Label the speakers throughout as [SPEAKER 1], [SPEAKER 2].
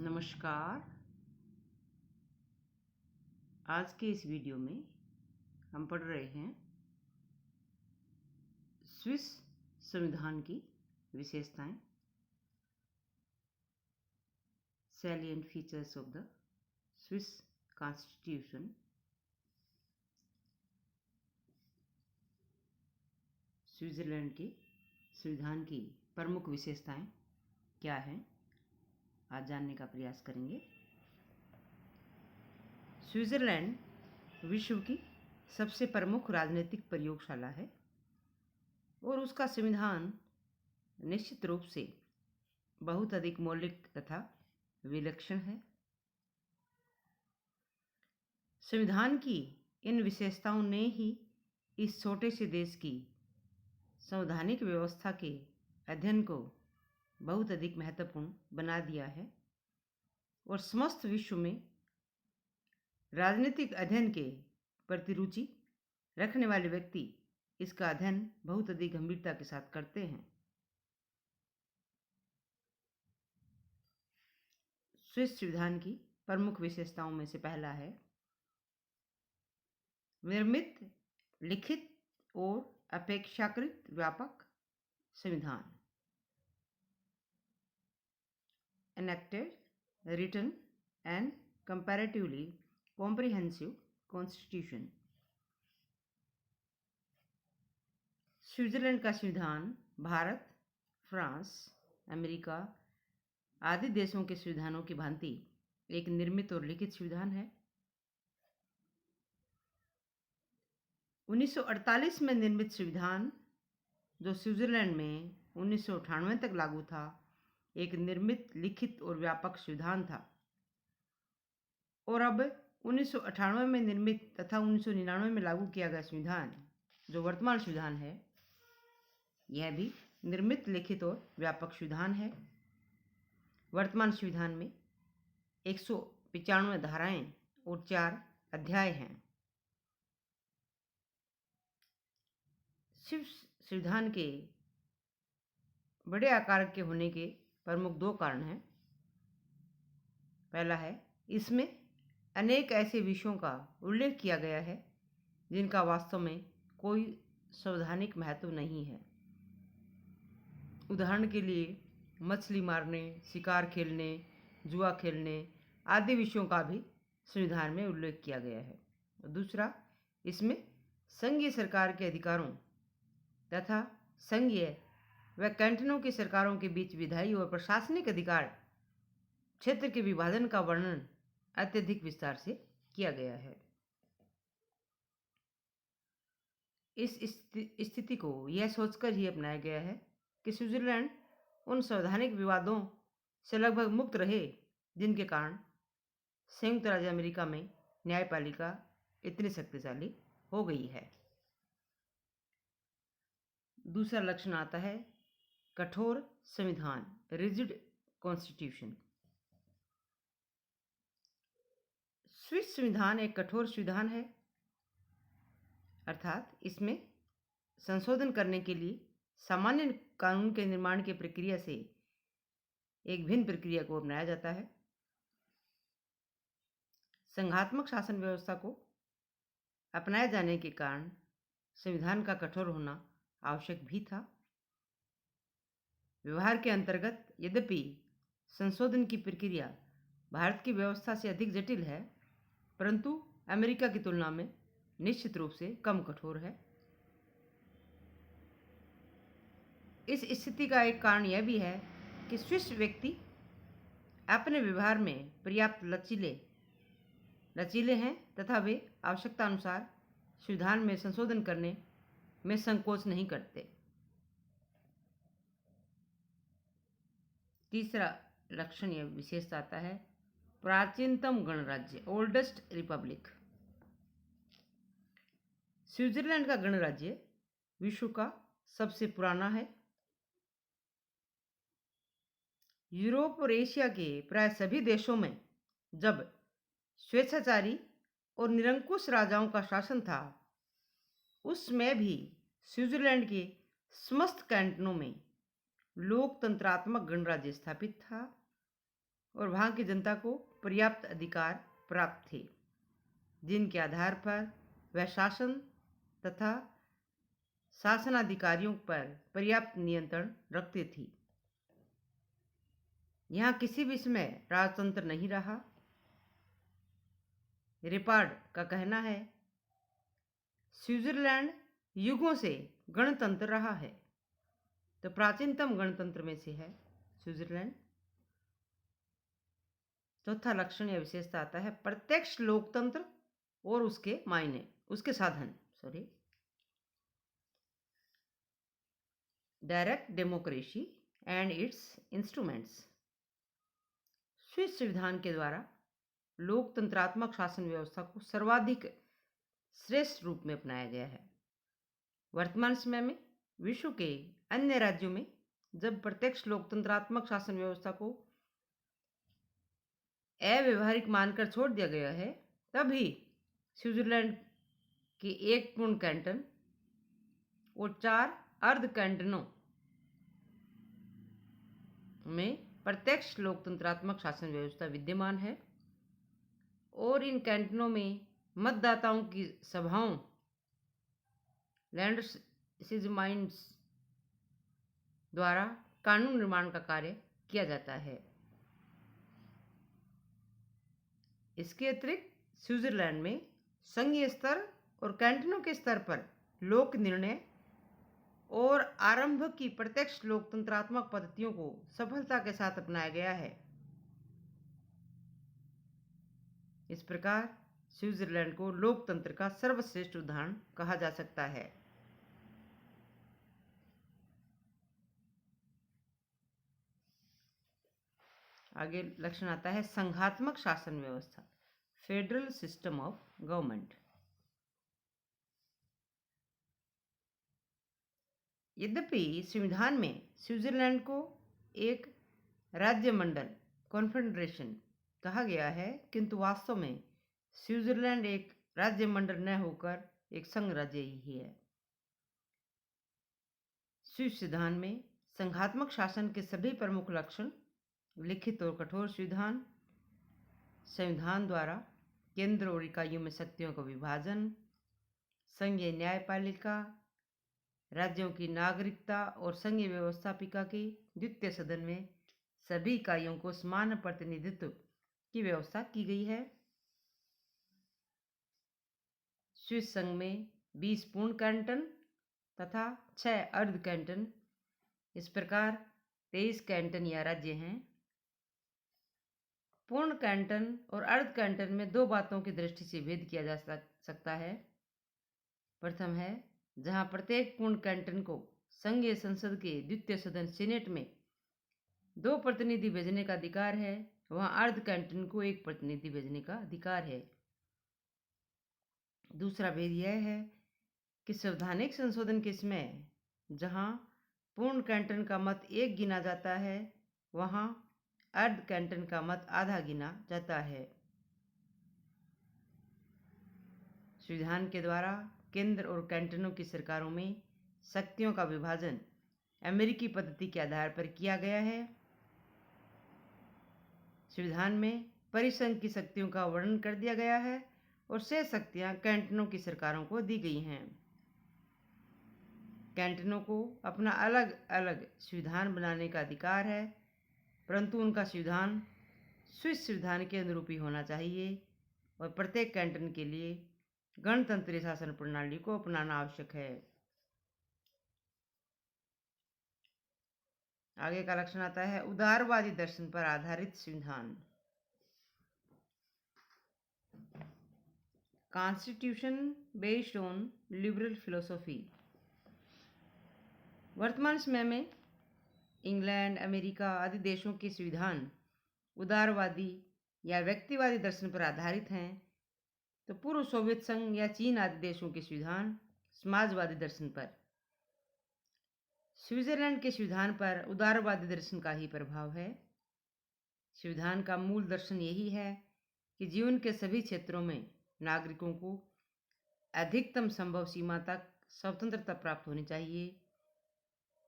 [SPEAKER 1] नमस्कार। आज के इस वीडियो में हम पढ़ रहे हैं स्विस संविधान की विशेषताएं, salient features of the Swiss constitution. Switzerland के संविधान की प्रमुख विशेषताएं क्या हैं, आज जानने का प्रयास करेंगे। स्विट्जरलैंड विश्व की सबसे प्रमुख राजनीतिक प्रयोगशाला है और उसका संविधान निश्चित रूप से बहुत अधिक मौलिक तथा विलक्षण है। संविधान की इन विशेषताओं ने ही इस छोटे से देश की संवैधानिक व्यवस्था के अध्ययन को बहुत अधिक महत्वपूर्ण बना दिया है और समस्त विश्व में राजनीतिक अध्ययन के प्रति रुचि रखने वाले व्यक्ति इसका अध्ययन बहुत अधिक गंभीरता के साथ करते हैं। स्विस संविधान की प्रमुख विशेषताओं में से पहला है निर्मित, लिखित और अपेक्षाकृत व्यापक संविधान। Enacted, written and comparatively comprehensive constitution। Switzerland का संविधान भारत, फ्रांस, अमेरिका आदि देशों के संविधानों की भांति एक निर्मित और लिखित संविधान है। 1948 में निर्मित संविधान, जो स्विट्जरलैंड में 1998 तक लागू था, एक निर्मित, लिखित और व्यापक संविधान था और अब 1998 में निर्मित तथा 1999 में लागू किया गया संविधान, जो वर्तमान संविधान है, यह भी निर्मित, लिखित और व्यापक संविधान है। वर्तमान संविधान में 195 धाराएं और 4 अध्याय हैं। स्विस संविधान के बड़े आकार के होने के प्रमुख 2 कारण हैं। पहला है, इसमें अनेक ऐसे विषयों का उल्लेख किया गया है जिनका वास्तव में कोई संवैधानिक महत्व नहीं है। उदाहरण के लिए मछली मारने, शिकार खेलने, जुआ खेलने आदि विषयों का भी संविधान में उल्लेख किया गया है। दूसरा, इसमें संघीय सरकार के अधिकारों तथा संघीय व कैंटनों की सरकारों के बीच विधायी और प्रशासनिक अधिकार क्षेत्र के विभाजन का वर्णन अत्यधिक विस्तार से किया गया है। इस स्थिति को यह सोचकर ही अपनाया गया है कि स्विट्जरलैंड उन संवैधानिक विवादों से लगभग मुक्त रहे जिनके कारण संयुक्त राज्य अमेरिका में न्यायपालिका इतनी शक्तिशाली हो गई है। दूसरा लक्षण आता है कठोर संविधान, रिजिड कॉन्स्टिट्यूशन। स्विस संविधान एक कठोर संविधान है, अर्थात इसमें संशोधन करने के लिए सामान्य कानून के निर्माण की प्रक्रिया से एक भिन्न प्रक्रिया को अपनाया जाता है। संघात्मक शासन व्यवस्था को अपनाए जाने के कारण संविधान का कठोर होना आवश्यक भी था। व्यवहार के अंतर्गत यद्यपि संशोधन की प्रक्रिया भारत की व्यवस्था से अधिक जटिल है, परंतु अमेरिका की तुलना में निश्चित रूप से कम कठोर है। इस स्थिति का एक कारण यह भी है कि स्विस व्यक्ति अपने व्यवहार में पर्याप्त लचीले हैं तथा वे आवश्यकता अनुसार संविधान में संशोधन करने में संकोच नहीं करते। तीसरा लक्षण या विशेषता आता है प्राचीनतम गणराज्य, ओल्डेस्ट रिपब्लिक। स्विट्जरलैंड का गणराज्य विश्व का सबसे पुराना है। यूरोप और एशिया के प्राय सभी देशों में जब स्वेच्छाचारी और निरंकुश राजाओं का शासन था, उसमें भी स्विट्जरलैंड के समस्त कैंटनों में लोकतंत्रात्मक गणराज्य स्थापित था। और वहाँ की जनता को पर्याप्त अधिकार प्राप्त थे, जिनके आधार पर वह शासन तथा शासनाधिकारियों पर पर्याप्त नियंत्रण रखती थी। यहाँ किसी भी समय राजतंत्र नहीं रहा। रिपार्ड का कहना है, स्विट्जरलैंड युगों से गणतंत्र रहा है। तो प्राचीनतम गणतंत्र में से है स्विट्जरलैंड। चौथा लक्षण या विशेषता आता है प्रत्यक्ष लोकतंत्र और उसके मायने, उसके साधन। Direct democracy and it's instruments. Swiss संविधान के द्वारा लोकतंत्रात्मक शासन व्यवस्था को सर्वाधिक श्रेष्ठ रूप में अपनाया गया है। वर्तमान समय में विश्व के अन्य राज्यों में जब प्रत्यक्ष लोकतंत्रात्मक शासन व्यवस्था को अव्यवहारिक मानकर छोड़ दिया गया है, तभी स्विट्जरलैंड के एक पूर्ण कैंटन और 4 अर्ध कैंटनों में प्रत्यक्ष लोकतंत्रात्मक शासन व्यवस्था विद्यमान है और इन कैंटनों में मतदाताओं की सभाओं लैंडस्माइंड्स द्वारा कानून निर्माण का कार्य किया जाता है। इसके अतिरिक्त स्विट्जरलैंड में संघीय स्तर और कैंटनों के स्तर पर लोक निर्णय और आरंभ की प्रत्यक्ष लोकतंत्रात्मक पद्धतियों को सफलता के साथ अपनाया गया है। इस प्रकार स्विट्जरलैंड को लोकतंत्र का सर्वश्रेष्ठ उदाहरण कहा जा सकता है। आगे लक्षण आता है संघात्मक शासन व्यवस्था, फेडरल सिस्टम ऑफ गवर्नमेंट। यद्यपि संविधान में स्विट्जरलैंड को एक राज्य मंडल कॉन्फेडरेशन कहा गया है, किंतु वास्तव में स्विट्जरलैंड एक राज्य मंडल न होकर एक संघ राज्य ही है। स्विस संविधान में संघात्मक शासन के सभी प्रमुख लक्षण, लिखित और कठोर संविधान, संविधान द्वारा केंद्र और इकाइयों में शक्तियों का विभाजन, संघीय न्यायपालिका, राज्यों की नागरिकता और संघीय व्यवस्थापिका की द्वितीय सदन में सभी इकाइयों को समान प्रतिनिधित्व की व्यवस्था की गई है। स्विस संघ में 20 पूर्ण कैंटन तथा 6 अर्ध कैंटन, इस प्रकार 23 कैंटन या राज्य हैं। पूर्ण कैंटन और अर्ध कैंटन में 2 बातों की दृष्टि से भेद किया जा सकता है। प्रथम है, जहां प्रत्येक पूर्ण कैंटन को संघीय संसद के द्वितीय सदन सीनेट में 2 प्रतिनिधि भेजने का अधिकार है, वहां अर्ध कैंटन को 1 प्रतिनिधि भेजने का अधिकार है। दूसरा भेद यह है कि संवैधानिक संशोधन के समय जहां पूर्ण कैंटन का मत 1 गिना जाता है, वहां अर्ध कैंटन का मत आधा गिना जाता है। संविधान के द्वारा केंद्र और कैंटनों की सरकारों में शक्तियों का विभाजन अमेरिकी पद्धति के आधार पर किया गया है। संविधान में परिसंघ की शक्तियों का वर्णन कर दिया गया है और शेष शक्तियां कैंटनों की सरकारों को दी गई हैं। कैंटनों को अपना अलग अलग संविधान बनाने का अधिकार है, परंतु उनका संविधान स्विस संविधान के अनुरूप ही होना चाहिए और प्रत्येक कैंटन के लिए गणतंत्रीय शासन प्रणाली को अपनाना आवश्यक है। आगे का लक्षण आता है उदारवादी दर्शन पर आधारित संविधान। Constitution based on liberal philosophy. वर्तमान समय में इंग्लैंड, अमेरिका आदि देशों के संविधान उदारवादी या व्यक्तिवादी दर्शन पर आधारित हैं, तो पूर्व सोवियत संघ या चीन आदि देशों के संविधान समाजवादी दर्शन पर। स्विट्जरलैंड के संविधान पर उदारवादी दर्शन का ही प्रभाव है। संविधान का मूल दर्शन यही है कि जीवन के सभी क्षेत्रों में नागरिकों को अधिकतम संभव सीमा तक स्वतंत्रता प्राप्त होनी चाहिए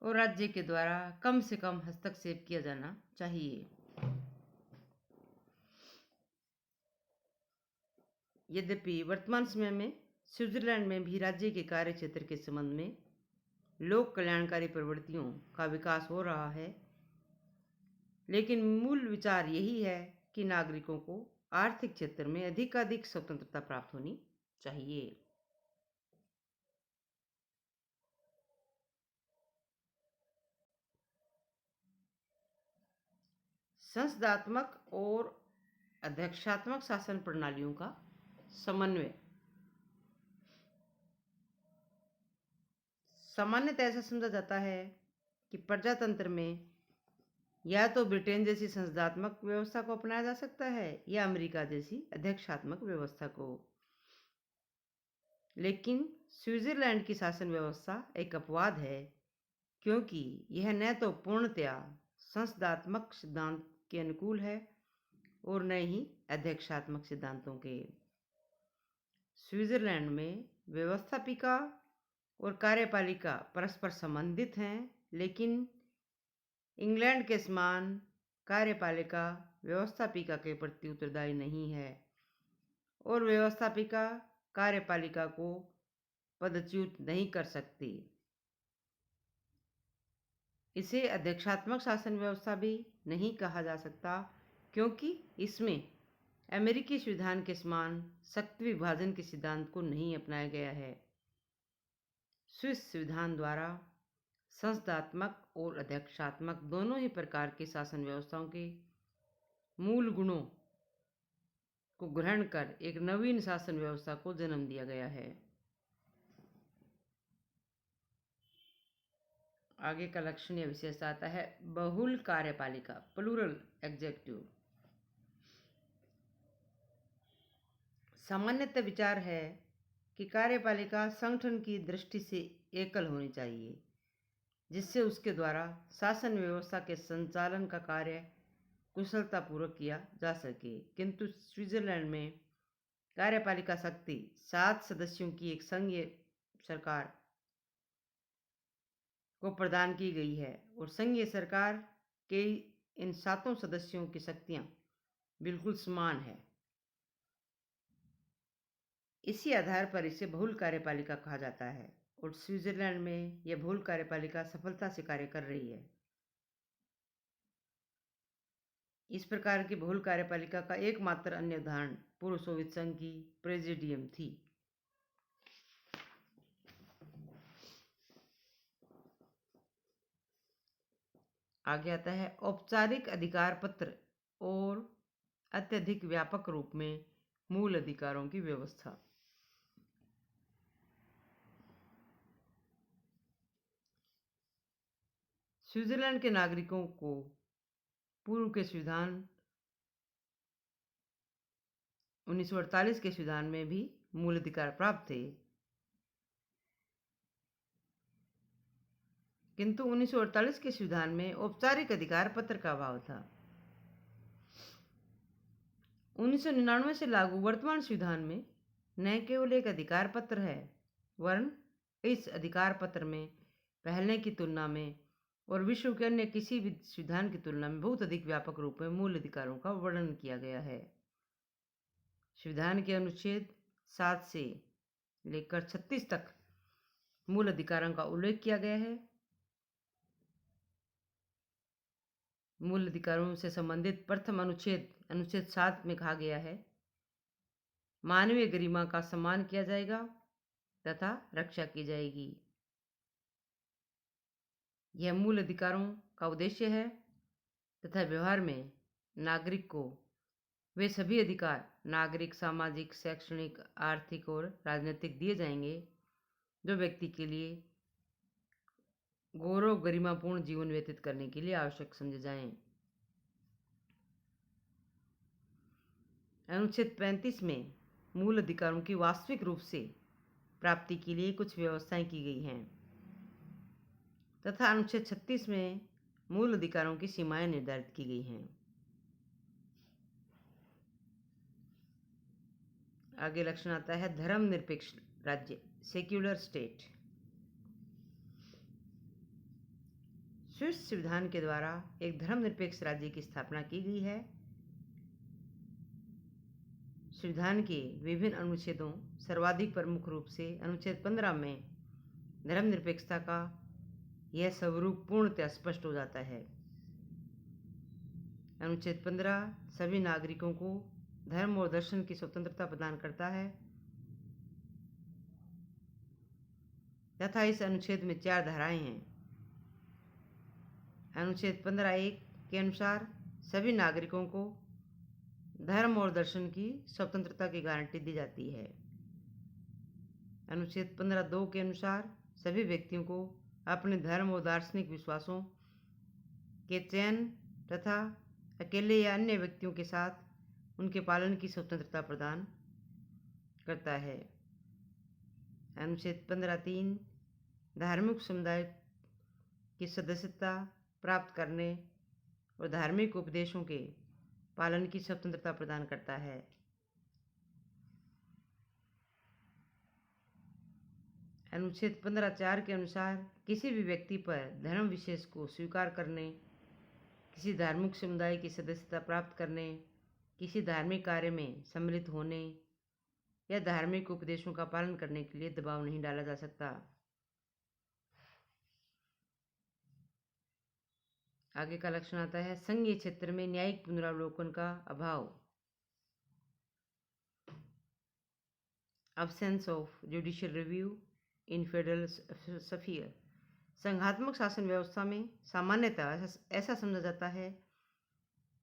[SPEAKER 1] और राज्य के द्वारा कम से कम हस्तक्षेप किया जाना चाहिए। यद्यपि वर्तमान समय में स्विट्जरलैंड में भी राज्य के कार्य क्षेत्र के संबंध में लोक कल्याणकारी प्रवृत्तियों का विकास हो रहा है, लेकिन मूल विचार यही है कि नागरिकों को आर्थिक क्षेत्र में अधिकाधिक स्वतंत्रता प्राप्त होनी चाहिए। संसदात्मक और अध्यक्षात्मक शासन प्रणालियों का समन्वय। सामान्यतः ऐसा समझा जाता है कि प्रजातंत्र में या तो ब्रिटेन जैसी संसदात्मक व्यवस्था को अपनाया जा सकता है या अमेरिका जैसी अध्यक्षात्मक व्यवस्था को, लेकिन स्विट्जरलैंड की शासन व्यवस्था एक अपवाद है, क्योंकि यह न तो पूर्णतया संसदात्मक सिद्धांत के अनुकूल है और न ही अध्यक्षात्मक सिद्धांतों के। स्विट्जरलैंड में व्यवस्थापिका और कार्यपालिका परस्पर संबंधित हैं, लेकिन इंग्लैंड के समान कार्यपालिका व्यवस्थापिका के प्रति उत्तरदायी नहीं है और व्यवस्थापिका कार्यपालिका को पदच्युत नहीं कर सकती। इसे अध्यक्षात्मक शासन व्यवस्था भी नहीं कहा जा सकता, क्योंकि इसमें अमेरिकी संविधान के समान शक्ति विभाजन के सिद्धांत को नहीं अपनाया गया है। स्विस संविधान द्वारा संसदात्मक और अध्यक्षात्मक दोनों ही प्रकार के शासन व्यवस्थाओं के मूल गुणों को ग्रहण कर एक नवीन शासन व्यवस्था को जन्म दिया गया है। आगे का लक्षण या विशेषता आता है बहुल कार्यपालिका, प्लूरल एग्जीक्यूटिव। सामान्यतः विचार है कि कार्यपालिका संगठन की दृष्टि से एकल होनी चाहिए, जिससे उसके द्वारा शासन व्यवस्था के संचालन का कार्य कुशलतापूर्वक किया जा सके। किंतु स्विट्जरलैंड में कार्यपालिका शक्ति 7 सदस्यों की एक संघीय सरकार को प्रदान की गई है और संघीय सरकार के इन 7 सदस्यों की शक्तियां बिल्कुल समान है। इसी आधार पर इसे बहुल कार्यपालिका कहा जाता है और स्विट्जरलैंड में यह बहुल कार्यपालिका सफलता से कार्य कर रही है। इस प्रकार की बहुल कार्यपालिका का एकमात्र अन्य उदाहरण पूर्व सोवियत संघ की प्रेसिडियम थी। आगे आता है औपचारिक अधिकार पत्र और अत्यधिक व्यापक रूप में मूल अधिकारों की व्यवस्था। स्विट्जरलैंड के नागरिकों को पूर्व के संविधान 1948 के संविधान में भी मूल अधिकार प्राप्त थे, किंतु 1948 के संविधान में औपचारिक अधिकार पत्र का अभाव था। 1999 से लागू वर्तमान संविधान में न केवल एक अधिकार पत्र है, वरन इस अधिकार पत्र में पहले की तुलना में और विश्व के अन्य किसी भी संविधान की तुलना में बहुत अधिक व्यापक रूप में मूल अधिकारों का वर्णन किया गया है। संविधान के अनुच्छेद 7 से लेकर 36 तक मूल अधिकारों का उल्लेख किया गया है। मूल अधिकारों से संबंधित प्रथम अनुच्छेद 7 में कहा गया है, मानवीय गरिमा का सम्मान किया जाएगा तथा रक्षा की जाएगी। यह मूल अधिकारों का उद्देश्य है तथा व्यवहार में नागरिक को वे सभी अधिकार नागरिक, सामाजिक, शैक्षणिक, आर्थिक और राजनीतिक दिए जाएंगे जो व्यक्ति के लिए गौरव गरिमापूर्ण जीवन व्यतीत करने के लिए आवश्यक समझे जाएं। अनुच्छेद 35 में मूल अधिकारों की वास्तविक रूप से प्राप्ति के लिए कुछ व्यवस्थाएं की गई हैं तथा अनुच्छेद 36 में मूल अधिकारों की सीमाएं निर्धारित की गई हैं। आगे लक्षण आता है धर्मनिरपेक्ष राज्य, सेक्युलर स्टेट। स्विस संविधान के द्वारा एक धर्मनिरपेक्ष राज्य की स्थापना की गई है। संविधान के विभिन्न अनुच्छेदों, सर्वाधिक प्रमुख रूप से अनुच्छेद 15 में धर्मनिरपेक्षता का यह स्वरूप पूर्णतः स्पष्ट हो जाता है। अनुच्छेद 15 सभी नागरिकों को धर्म और दर्शन की स्वतंत्रता प्रदान करता है तथा इस अनुच्छेद में 4 धाराएं हैं। अनुच्छेद 15(1) के अनुसार सभी नागरिकों को धर्म और दर्शन की स्वतंत्रता की गारंटी दी जाती है। अनुच्छेद 15(2) के अनुसार सभी व्यक्तियों को अपने धर्म और दार्शनिक विश्वासों के चयन तथा अकेले या अन्य व्यक्तियों के साथ उनके पालन की स्वतंत्रता प्रदान करता है। अनुच्छेद 15(3) धार्मिक समुदाय की सदस्यता प्राप्त करने और धार्मिक उपदेशों के पालन की स्वतंत्रता प्रदान करता है। अनुच्छेद 15(4) के अनुसार किसी भी व्यक्ति पर धर्म विशेष को स्वीकार करने, किसी धार्मिक समुदाय की सदस्यता प्राप्त करने, किसी धार्मिक कार्य में सम्मिलित होने या धार्मिक उपदेशों का पालन करने के लिए दबाव नहीं डाला जा सकता। आगे का लक्षण आता है संघीय क्षेत्र में न्यायिक पुनरावलोकन का अभाव। Absence of judicial review in federal sphere। संघात्मक शासन व्यवस्था में सामान्यतः ऐसा समझा जाता है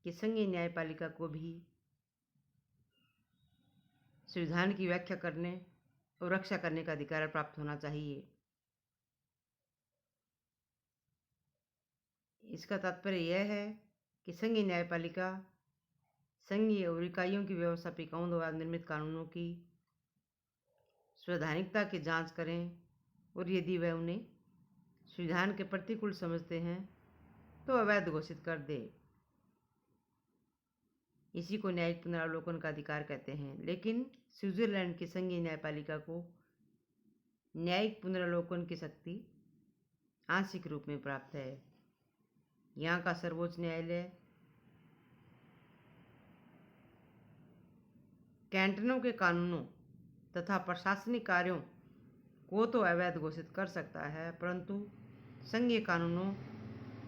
[SPEAKER 1] कि संघीय न्यायपालिका को भी संविधान की व्याख्या करने और रक्षा करने का अधिकार प्राप्त होना चाहिए। इसका तात्पर्य यह है कि संघीय न्यायपालिका संघीय और इकाइयों की व्यवस्थापिकाओं द्वारा निर्मित कानूनों की संवैधानिकता की जांच करें और यदि वह उन्हें संविधान के प्रतिकूल समझते हैं तो अवैध घोषित कर दे। इसी को न्यायिक पुनरावलोकन का अधिकार कहते हैं। लेकिन स्विट्जरलैंड की संघीय न्यायपालिका को न्यायिक पुनरावलोकन की शक्ति आंशिक रूप में प्राप्त है। यहाँ का सर्वोच्च न्यायालय कैंटनों के कानूनों तथा प्रशासनिक कार्यों को तो अवैध घोषित कर सकता है, परंतु संघीय कानूनों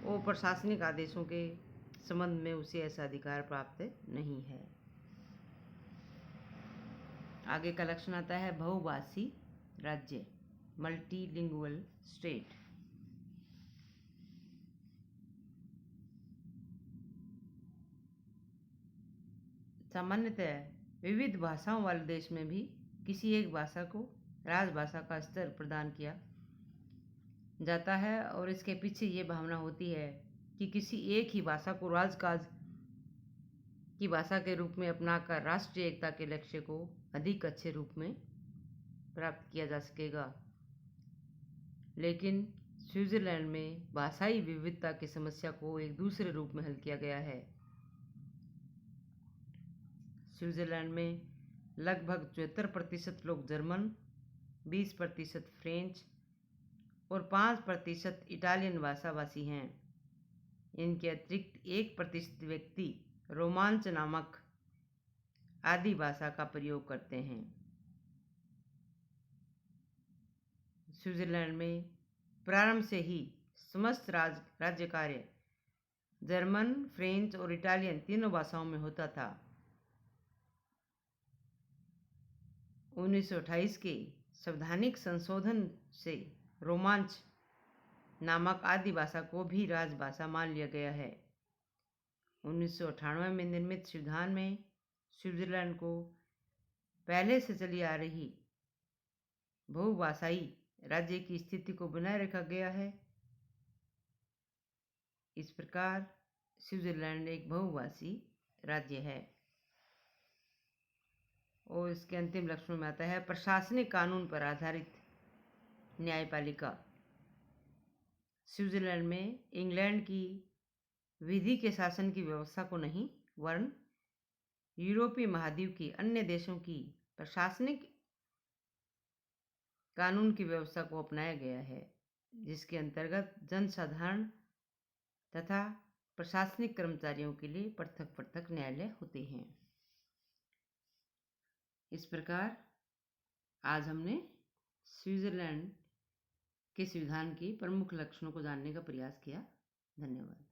[SPEAKER 1] और प्रशासनिक आदेशों के संबंध में उसे ऐसा अधिकार प्राप्त नहीं है। आगे का लक्षण आता है बहुभाषी राज्य, मल्टीलिंगुअल स्टेट। सामान्यतः विविध भाषाओं वाले देश में भी किसी एक भाषा को राजभाषा का स्तर प्रदान किया जाता है और इसके पीछे ये भावना होती है कि किसी एक ही भाषा को राजकाज की भाषा के रूप में अपनाकर राष्ट्रीय एकता के लक्ष्य को अधिक अच्छे रूप में प्राप्त किया जा सकेगा। लेकिन स्विट्जरलैंड में भाषाई विविधता की समस्या को एक दूसरे रूप में हल किया गया है। स्विट्जरलैंड में लगभग 74% लोग जर्मन, 20% फ्रेंच और 5% इटालियन भाषाभाषी हैं। इनके अतिरिक्त 1% व्यक्ति रोमांच नामक आदि भाषा का प्रयोग करते हैं। स्विट्जरलैंड में प्रारंभ से ही समस्त राज्य कार्य जर्मन, फ्रेंच और इटालियन तीनों भाषाओं में होता था। 1928 के संवैधानिक संशोधन से रोमांच नामक आदि भाषा को भी राजभाषा मान लिया गया है। 1998 में निर्मित संविधान में स्विट्जरलैंड को पहले से चली आ रही बहुभाषाई राज्य की स्थिति को बनाए रखा गया है। इस प्रकार स्विट्जरलैंड एक बहुभाषी राज्य है। और इसके अंतिम लक्षणों में आता है प्रशासनिक कानून पर आधारित न्यायपालिका। स्विट्जरलैंड में इंग्लैंड की विधि के शासन की व्यवस्था को नहीं वरन यूरोपीय महाद्वीप के अन्य देशों की प्रशासनिक कानून की व्यवस्था को अपनाया गया है, जिसके अंतर्गत जनसाधारण तथा प्रशासनिक कर्मचारियों के लिए पृथक पृथक न्यायालय होते हैं। इस प्रकार आज हमने स्विट्ज़रलैंड के संविधान के प्रमुख लक्षणों को जानने का प्रयास किया। धन्यवाद।